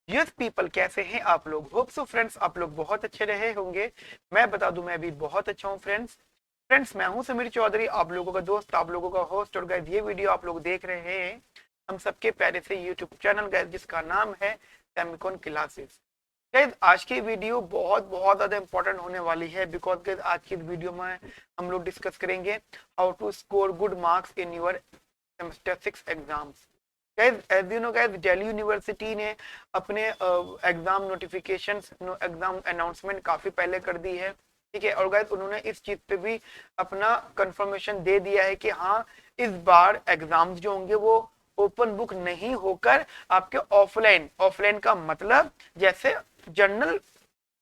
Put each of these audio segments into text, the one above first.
Yes people, कैसे हैं आप लोग? होप सो फ्रेंड्स आप लोग बहुत अच्छे रहे होंगे। मैं बता दूं, मैं भी बहुत अच्छा हूं फ्रेंड्स। मैं हूं समीर चौधरी, आप लोगों का दोस्त, आप लोगों का होस्ट। और गाइस ये वीडियो आप लोग देख रहे हैं हम सबके प्यारे से यूट्यूब चैनल गाइस, जिसका नाम है सेमिकॉन क्लासेस। गाइस आज की वीडियो बहुत बहुत ज्यादा इंपॉर्टेंट होने वाली है, बिकॉज गाइस आज की वीडियो में हम लोग डिस्कस करेंगे how to score good marks in your semester 6 exams. Guys as you know guys, Delhi university ने अपने एग्जाम नोटिफिकेशंस एग्जाम अनाउंसमेंट काफी पहले कर दी है। ठीक है, और गाइस उन्होंने इस चीज पे भी अपना कंफर्मेशन दे दिया है कि हाँ, इस बार एग्जाम्स जो होंगे वो ओपन बुक नहीं होकर आपके ऑफलाइन, ऑफलाइन का मतलब जैसे जर्नल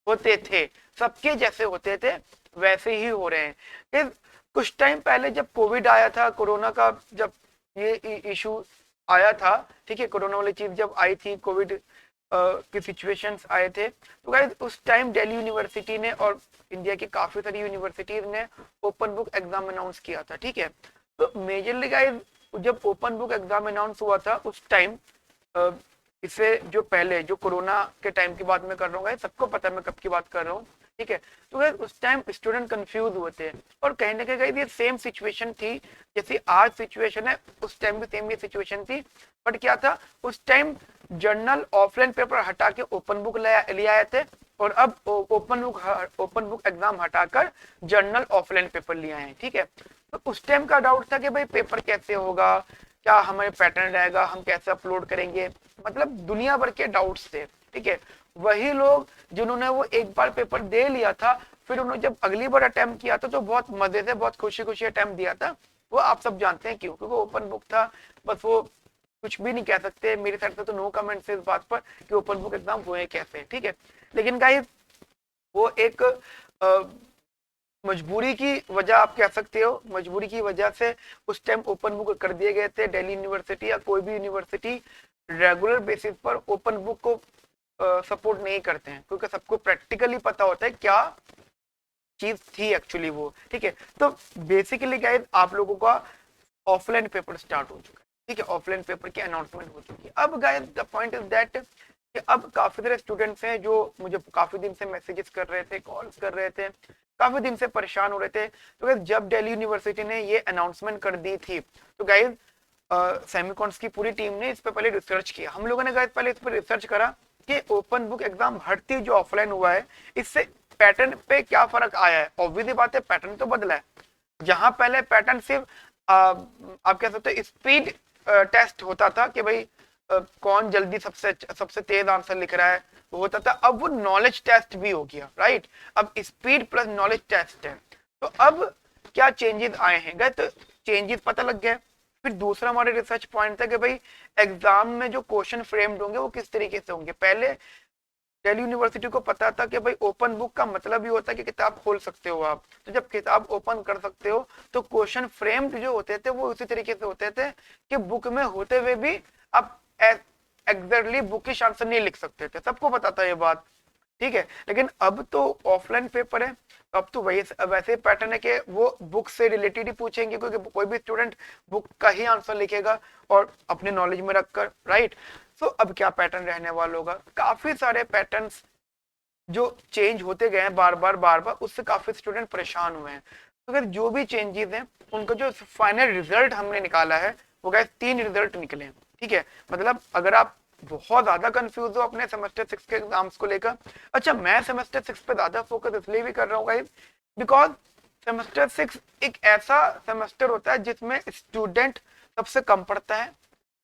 होते थे, सबके जैसे होते थे वैसे ही हो रहे हैं। फिर कुछ टाइम पहले जब कोविड आया था, कोरोना का जब ये इशू आया था, ठीक है, कोरोना वाली चीज जब आई थी, कोविड की सिचुएशंस आए थे, तो गाइस उस टाइम दिल्ली यूनिवर्सिटी ने और इंडिया की काफी सारी यूनिवर्सिटीज ने ओपन बुक एग्जाम अनाउंस किया था। ठीक है, तो मेजरली गाइस जब ओपन बुक एग्जाम अनाउंस हुआ था उस टाइम, इससे जो पहले जो कोरोना के टाइम की बात मैं कर रहा हूँ, सबको पता है मैं कब की बात कर रहा हूँ। ठीक है, तो गाइस उस टाइम स्टूडेंट कंफ्यूज हुए थे, और कहीं ना कहीं ये सेम सिचुएशन थी जैसे आज सिचुएशन है, उस टाइम भी सेम ये सिचुएशन थी। बट क्या था, उस टाइम जर्नल ऑफलाइन पेपर हटा के ओपन बुक ले आए थे, और अब ओपन बुक एग्जाम हटाकर जर्नल ऑफलाइन पेपर लिए आए हैं। ठीक है, तो उस टाइम का डाउट था कि भाई पेपर कैसे होगा, क्या हमारे पैटर्न रहेगा, हम कैसे अपलोड करेंगे, मतलब दुनिया भर के डाउट्स थे। ठीक है, वही लोग जिन्होंने वो एक बार पेपर दे लिया था, फिर उन्होंने जब अगली बार अटेम्प्ट किया था तो बहुत मजे से, बहुत खुशी खुशी अटेम्प्ट दिया था। वो आप सब जानते हैं क्यों, क्योंकि ओपन बुक था। बस वो कुछ भी नहीं कह सकते, मेरी साइड से तो नो कमेंट इस बात पर कि ओपन बुक एग्जाम हुए कैसे। ठीक है, लेकिन गाइस वो एक मजबूरी की वजह आप कह सकते हो, मजबूरी की वजह से उस टाइम ओपन बुक कर दिए गए थे। दिल्ली यूनिवर्सिटी या कोई भी यूनिवर्सिटी रेगुलर बेसिस पर ओपन बुक को सपोर्ट नहीं करते हैं, क्योंकि सबको प्रैक्टिकली पता होता है क्या चीज थी एक्चुअली वो। ठीक है, तो बेसिकली गाइस आप लोगों का ऑफलाइन पेपर स्टार्ट हो चुका है। ठीक है, ऑफलाइन पेपर की अनाउंसमेंट हो चुकी है। अब guys the point is that कि अब काफी सारे स्टूडेंट्स हैं जो मुझे काफी दिन से मैसेजेस कर रहे थे, कॉल्स कर रहे थे, काफी दिन से परेशान हो रहे थे। तो गाइस जब दिल्ली यूनिवर्सिटी ने ये अनाउंसमेंट कर दी थी, तो गाइस सेमिकॉन्स की पूरी टीम ने इस पर पहले रिसर्च किया। हम लोगों ने गाइस पहले इस पर रिसर्च करा कि ओपन बुक एग्जाम हटती जो ऑफलाइन हुआ है, इससे पैटर्न पे क्या फर्क आया है। ऑब्वियसली बात है, पैटर्न तो बदला है। जहां पहले पैटर्न सिर्फ आप कह सकते हो स्पीड टेस्ट होता था कि भाई कौन जल्दी सबसे सबसे तेज आंसर लिख रहा है, वो होता था। अब वो नॉलेज टेस्ट भी हो गया, राइट। अब स्पीड प्लस नॉलेज टेस्ट है। तो अब क्या चेंजेस आए हैं गए, तो चेंजेस पता लग गए। फिर दूसरा हमारे रिसर्च पॉइंट था कि भाई एग्जाम में जो क्वेश्चन फ्रेम्ड होंगे वो किस तरीके से होंगे। पहले दिल्ली यूनिवर्सिटी को पता था कि भाई ओपन बुक का मतलब ही होता है कि किताब खोल सकते हो आप, तो जब किताब ओपन कर सकते हो तो क्वेश्चन फ्रेम्ड जो होते थे वो उसी तरीके से होते थे कि बुक में होते हुए भी आप एग्जैक्टली बुकिश आंसर नहीं लिख सकते थे, सबको पता था ये बात। ठीक है, लेकिन अब तो ऑफलाइन पेपर है, अब तो वही वैसे पैटर्न है कि वो बुक से रिलेटेड ही पूछेंगे, क्योंकि कोई भी स्टूडेंट बुक का ही आंसर लिखेगा और अपने नॉलेज में रखकर, राइट। सो अब क्या पैटर्न रहने वाला होगा, काफी सारे पैटर्न्स जो चेंज होते गए हैं बार बार, उससे काफी स्टूडेंट परेशान हुए हैं। तो अगर जो भी चेंजेस हैं उनका जो फाइनल रिजल्ट हमने निकाला है वो गाइस 3 रिजल्ट निकले हैं। ठीक है, मतलब अगर आप बहुत ज्यादा कंफ्यूज हो अपने सेमेस्टर 6 के एग्जाम्स को लेकर, अच्छा मैं सेमेस्टर 6 पे ज्यादा फोकस इसलिए भी कर रहा हूँ गाइस बिकॉज सेमेस्टर 6 एक ऐसा सेमेस्टर होता है जिसमें स्टूडेंट सबसे कम पढ़ता है,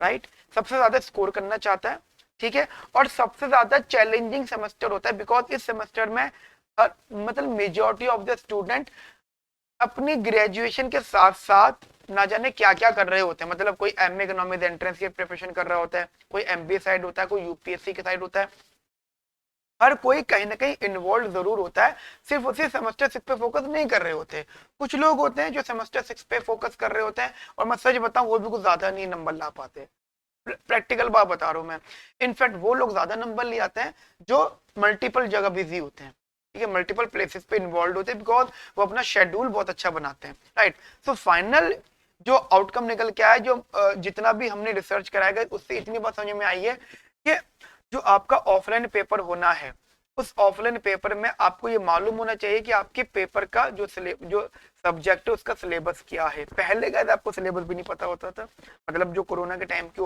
राइट, सबसे ज्यादा स्कोर करना चाहता है। ठीक है, और सबसे ज्यादा चैलेंजिंग सेमेस्टर होता है, बिकॉज इस सेमेस्टर में मतलब मेजॉरिटी ऑफ द स्टूडेंट अपनी ग्रेजुएशन के साथ साथ ना जाने क्या क्या कर रहे होते हैं। मतलब कोई एमए इकोनॉमिक्स एंट्रेंस की प्रिपरेशन कर रहा होता है, कोई एमबीए साइड होता है, कोई यूपीएससी के साइड होता है। हर कोई कहीं ना कहीं इन्वॉल्व जरूर होता है, सिर्फ उसी सेमेस्टर 6 पे फोकस नहीं कर रहे होते। कुछ लोग होते हैं जो सेमेस्टर 6 पे फोकस कर रहे होते हैं, और मैं सच बताऊं वो भी कुछ ज्यादा नहीं नंबर ला पाते। प्रैक्टिकल बात बता रहा हूं मैं। इनफैक्ट वो लोग ज्यादा नंबर ले आते हैं जो मल्टीपल जगह बिजी होते हैं, ठीक है, मल्टीपल प्लेसेस पे इन्वॉल्व होते हैं, बिकॉज वो अपना शेड्यूल बहुत अच्छा बनाते हैं, राइट। सो फाइनल जो आउटकम निकल के आया, जो जितना भी हमने रिसर्च कराया गया, उससे इतनी बात समझ में आई है कि जो आपका ऑफलाइन पेपर होना है, उस ऑफलाइन पेपर में आपको ये मालूम होना चाहिए कि आपके पेपर का जो सब्जेक्ट है उसका सिलेबस क्या है। पहले गाइस आपको सिलेबस भी नहीं पता होता था, मतलब जो कोरोना के टाइम की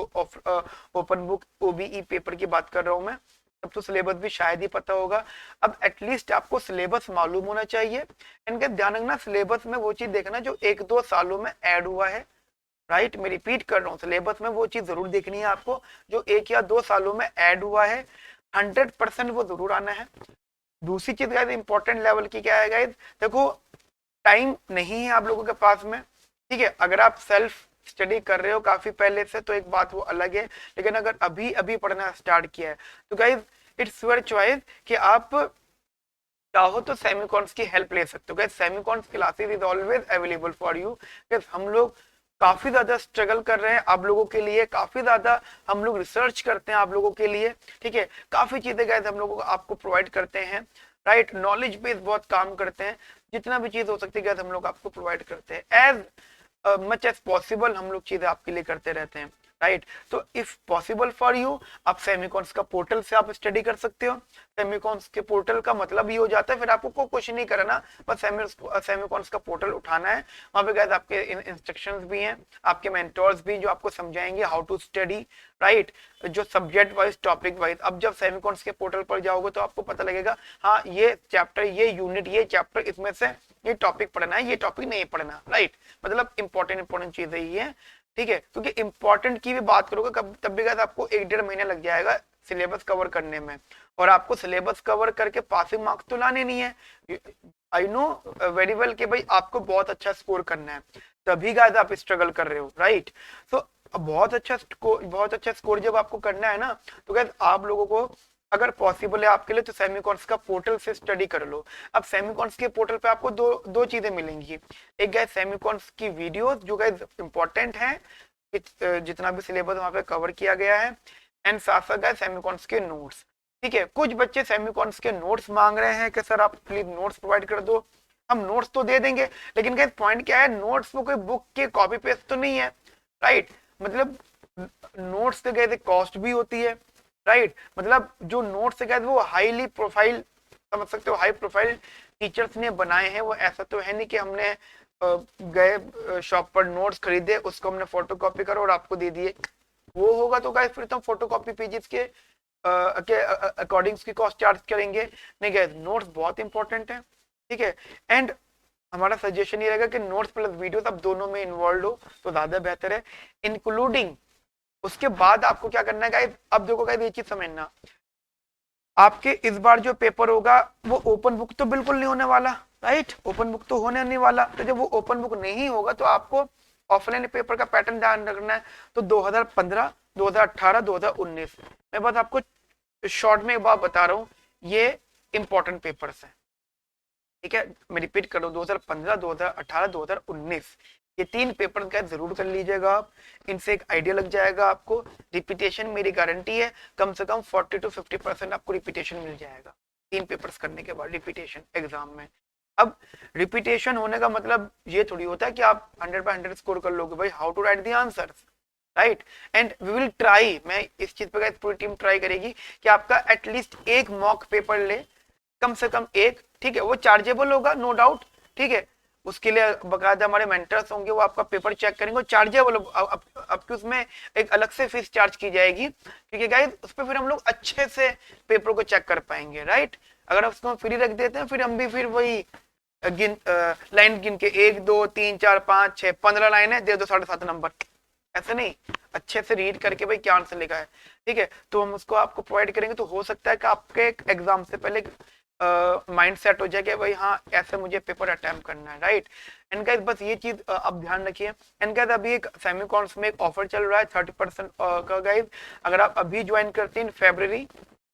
ओपन बुक ओबीई पेपर की बात कर रहा हूं मैं, तब तो सिलेबस भी शायद ही पता होगा। अब एटलीस्ट आपको सिलेबस मालूम होना चाहिए। इनका ध्यान रखना, सिलेबस में वो चीज देखना जो 1-2 सालों में ऐड हुआ है, राइट। मैं रिपीट कर रहा हूँ, सिलेबस में वो चीज जरूर देखनी है आपको जो 1 या 2 सालों में ऐड हुआ है, 100% वो जरूर आना है। दूसरी चीज गाइस इंपॉर्टेंट लेवल की क्या है गाइस, देखो टाइम नहीं है आप लोगों के पास में, ठीक है। अगर आप सेल्फ स्टडी कर रहे हो काफी पहले से तो एक बात वो अलग है, लेकिन अगर अभी अभी पढ़ना स्टार्ट किया है तो गाइस इट्स योर चॉइस कि आप चाहो तो सेमिकॉन्स की हेल्प ले सकते हो। Guys Semicons classes is always available for you. Guys हम लोग काफी ज्यादा स्ट्रगल कर रहे हैं आप लोगों के लिए, काफी ज्यादा हम लोग रिसर्च करते हैं आप लोगों के लिए, ठीक है। काफी चीजें गाइस हम लोगों को आपको प्रोवाइड करते हैं, राइट। नॉलेज बेस बहुत काम करते हैं, जितना भी चीज हो सकती है गाइस हम लोग आपको प्रोवाइड करते हैं। एज मच एज पॉसिबल हम लोग चीजें आपके लिए करते रहते हैं, राइट। तो इफ पॉसिबल फॉर यू, आप सेमिकॉन्स का पोर्टल से आप स्टडी कर सकते हो। सेमिकॉन्स के पोर्टल का मतलब ये हो जाता है फिर आपको कोई कुछ नहीं करना, बस सेमिकॉन्स का पोर्टल उठाना है। वहां पे गाइस आपके इंस्ट्रक्शंस भी हैं, आपके मेंटोर्स भी जो आपको समझाएंगे हाउ टू स्टडी, राइट, जो सब्जेक्ट वाइज टॉपिक वाइज। अब जब सेमिकॉन्स के पोर्टल पर जाओगे तो आपको पता लगेगा हाँ ये चैप्टर, ये यूनिट, ये चैप्टर, इसमें से ये टॉपिक पढ़ना है, ये टॉपिक नहीं पढ़ना, राइट। मतलब इंपॉर्टेंट चीजें ही है, ठीक है। क्योंकि इंपॉर्टेंट की भी बात करोगे तब भी गाइस आपको 1-1.5 महीना लग जाएगा सिलेबस कवर करने में, और आपको सिलेबस कवर करके पासिंग मार्क्स तो लाने नहीं है। आई नो वेरी वेल कि भाई आपको बहुत अच्छा स्कोर करना है, तभी गाइस आप स्ट्रगल कर रहे हो, राइट। तो बहुत अच्छा स्कोर जब आपको करना है ना, तो गाइस आप लोगों को अगर पॉसिबल है आपके लिए तो सेमिकॉन्स का पोर्टल से स्टडी कर लो। अब सेमिकॉन्स के पोर्टल पे आपको दो चीजें मिलेंगी। एक गाइस सेमिकॉन्स की वीडियोस जो गाइस इंपॉर्टेंट है, जितना भी सिलेबस वहां पे कवर किया गया है, एंड साथ साथ गाइस सेमिकॉन्स के नोट्स, ठीक है। कुछ बच्चे सेमिकॉन्स के नोट्स मांग रहे हैं कि सर आप प्लीज नोट्स प्रोवाइड कर दो। हम नोट्स तो दे देंगे, लेकिन गाइस पॉइंट क्या है, नोट्स वो कोई बुक के कॉपी पेस्ट तो नहीं है, राइट। मतलब नोट्स के गाइस कॉस्ट भी होती है, राइट। मतलब जो नोट्स है वो हाईली प्रोफाइल, समझ सकते हो, हाई प्रोफाइल टीचर्स ने बनाए हैं। वो ऐसा तो है नहीं कि हमने गए शॉप पर नोट्स खरीदे, उसको हमने फोटोकॉपी करो और आपको दे दिए। वो होगा तो गाइस फिर तो फोटोकॉपी पेजेस के अकॉर्डिंग की कॉस्ट चार्ज करेंगे। नहीं गाइस नोट्स बहुत इंपॉर्टेंट है, ठीक है। एंड हमारा सजेशन ये रहेगा कि नोट्स प्लस वीडियोस आप दोनों में इन्वॉल्व हो तो ज्यादा बेहतर है, इंक्लूडिंग उसके बाद आपको क्या करना है गाइस। अब देखो गाइस ये चीज समझना, आपके इस बार जो पेपर होगा वो ओपन बुक तो बिल्कुल नहीं होने वाला, राइट। ओपन बुक तो होने नहीं वाला, तो जब वो ओपन बुक नहीं होगा तो आपको ऑफलाइन पेपर का पैटर्न ध्यान रखना है। तो 2015, 2018, 2019 मैं बस आपको शॉर्ट में एक बात बता रहा हूँ, ये इंपॉर्टेंट पेपर्स हैं, ठीक है। मैं रिपीट कर रहा हूँ, 2015, 2018, 2019 ये 3 पेपर का जरूर कर लीजिएगा आप, इनसे एक आइडिया लग जाएगा आपको। रिपीटेशन मेरी गारंटी है, कम से कम 40 to 50% आपको रिपीटेशन मिल जाएगा 3 पेपर्स करने के बाद रिपीटेशन एग्जाम में। अब रिपीटेशन होने का मतलब ये थोड़ी होता है कि आप 100/100 स्कोर कर लोगे भाई, how to write the answers, right. And we will try, मैं इस चीज पे पूरी टीम ट्राई करेगी कि आपका एटलीस्ट एक मॉक पेपर ले, कम से कम एक, ठीक है। वो चार्जेबल होगा नो डाउट, ठीक है। उसके लिए बकायदा हमारे मेंटर्स होंगे, वो आपका पेपर चेक करेंगे, चार्जेबल आपकी उसमें एक अलग से फीस चार्ज की जाएगी, क्योंकि गाइस उस पर फिर हम लोग अच्छे से पेपर को चेक कर पाएंगे, राइट। अगर आप उसको फ्री रख देते हैं फिर हम भी फिर वही लाइन गिन के 1 2 3 4 5 6 15 लाइन है, दे दो 7.5 नंबर, ऐसे नहीं, अच्छे से रीड करके भाई क्या आंसर लिखा है, ठीक है। तो हम उसको आपको प्रोवाइड करेंगे, तो हो सकता है कि आपके एग्जाम से पहले माइंड सेट हो जाए कि भाई हाँ ऐसे मुझे पेपर अटेम्प्ट करना है, राइट। एंड गाइस बस ये चीज आप ध्यान रखिए। एंड गाइस अभी एक सेमिकॉन्स में एक ऑफर चल रहा है 30% का गाइस, अगर आप अभी ज्वाइन करते हैं फरवरी,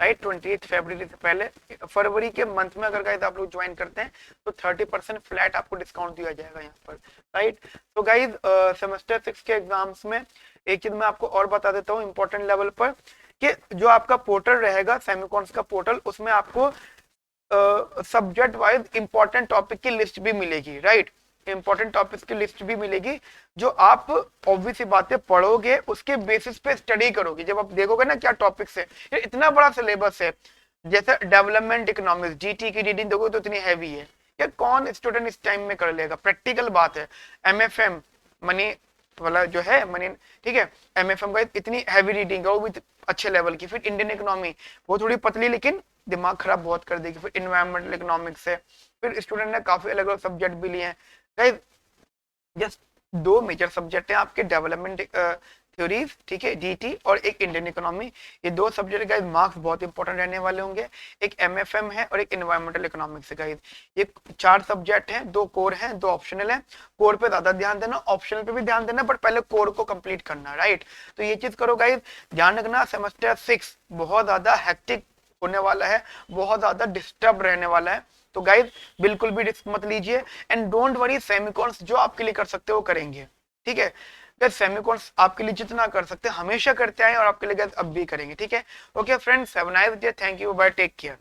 राइट, 28 फरवरी से पहले, फरवरी के मंथ में अगर गाइस आप लोग ज्वाइन करते हैं तो 30% फ्लैट आपको डिस्काउंट दिया जाएगा यहाँ पर, राइट। तो गाइस सेमेस्टर 6 के एग्जाम्स में एक चीज मैं आपको और बता देता हूँ इंपॉर्टेंट लेवल पर, कि जो आपका पोर्टल रहेगा सेमिकॉन्स का पोर्टल, उसमें आपको सब्जेक्ट वाइज इंपॉर्टेंट टॉपिक की लिस्ट भी मिलेगी, राइट। इंपॉर्टेंट टॉपिक्स की लिस्ट भी मिलेगी जो आप ऑब्वियस सी बातें पढ़ोगे, उसके बेसिस पे स्टडी करोगे। जब आप देखोगे ना क्या टॉपिक्स है, ये इतना बड़ा सिलेबस है, जैसे डेवलपमेंट इकोनॉमिक्स जीटी की रीडिंग देखोगे तो इतनी हैवी है, ये कौन स्टूडेंट इस टाइम में कर लेगा, प्रैक्टिकल बात है। एमएफएम मनी वाला जो है मनी, ठीक है, एमएफएम का इतनी हैवी रीडिंग है, वो भी अच्छे लेवल की। फिर इंडियन इकोनॉमी वो थोड़ी पतली लेकिन दिमाग खराब बहुत कर देगी। फिर इन्वायरमेंटल इकोनॉमिक्स है, फिर स्टूडेंट ने काफी अलग अलग सब्जेक्ट भी लिए हैं। जस्ट दो मेजर सब्जेक्ट हैं आपके, डेवलपमेंट थ्योरीज, ठीक है, डीटी, और एक इंडियन इकोनॉमी। ये दो सब्जेक्ट गाइस मार्क्स बहुत इंपॉर्टेंट रहने वाले होंगे। एक एमएफएम है और एक एनवायरमेंटल इकोनॉमिक्स है गाइस। ये 4 सब्जेक्ट हैं, 2 कोर हैं, 2 ऑप्शनल हैं। कोर पे ज्यादा ध्यान देना, ऑप्शनल पे भी ध्यान देना, बट पहले कोर को कंप्लीट करना, राइट। तो ये चीज करो गाइस। ध्यान रखना सेमेस्टर 6 बहुत ज्यादा हेक्टिक होने वाला है, बहुत ज्यादा डिस्टर्ब रहने वाला है। तो गाइस बिल्कुल भी रिस्क मत लीजिए, एंड डोंट वरी, सेमिकॉन्स जो आपके लिए कर सकते हो वो करेंगे, ठीक है। गाइस सेमिकॉन्स आपके लिए जितना कर सकते हैं हमेशा करते आए, और आपके लिए गाइस अब भी करेंगे, ठीक है। Okay friends, have a nice day, thank you, bye, take care.